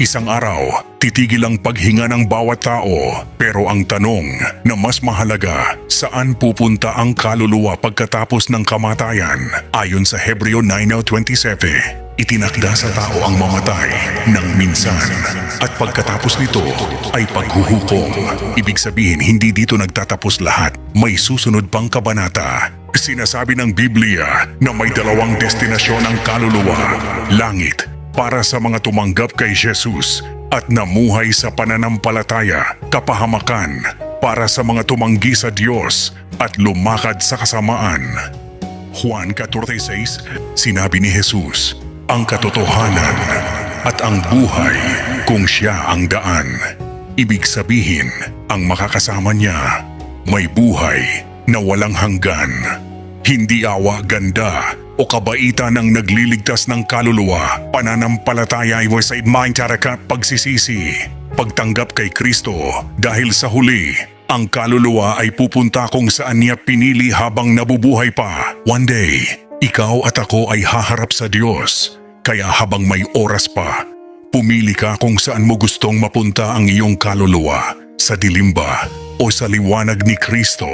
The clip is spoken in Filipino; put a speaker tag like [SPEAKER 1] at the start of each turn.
[SPEAKER 1] Isang araw, titigil ang paghinga ng bawat tao. Pero ang tanong na mas mahalaga, saan pupunta ang kaluluwa pagkatapos ng kamatayan? Ayon sa Hebreo 9:27, itinakda sa tao ang mamatay ng minsan. At pagkatapos nito ay paghuhukom. Ibig sabihin, hindi dito nagtatapos lahat. May susunod pang kabanata. Sinasabi ng Biblia na may dalawang destinasyon ang kaluluwa. Langit, para sa mga tumanggap kay Jesus at namuhay sa pananampalataya. Kapahamakan, para sa mga tumanggi sa Diyos at lumakad sa kasamaan. Juan 14:6, sinabi ni Jesus, ang katotohanan at ang buhay kung siya ang daan. Ibig sabihin, ang makakasama niya may buhay na walang hanggan. Hindi awa, ganda o kabaitan ang nagliligtas ng kaluluwa. Pananampalataya ay wasay mind tarakat pagsisisi. Pagtanggap kay Kristo dahil sa huli, ang kaluluwa ay pupunta kung saan niya pinili habang nabubuhay pa. One day, ikaw at ako ay haharap sa Diyos. Kaya habang may oras pa, pumili ka kung saan mo gustong mapunta ang iyong kaluluwa. Sa dilim ba o sa liwanag ni Kristo?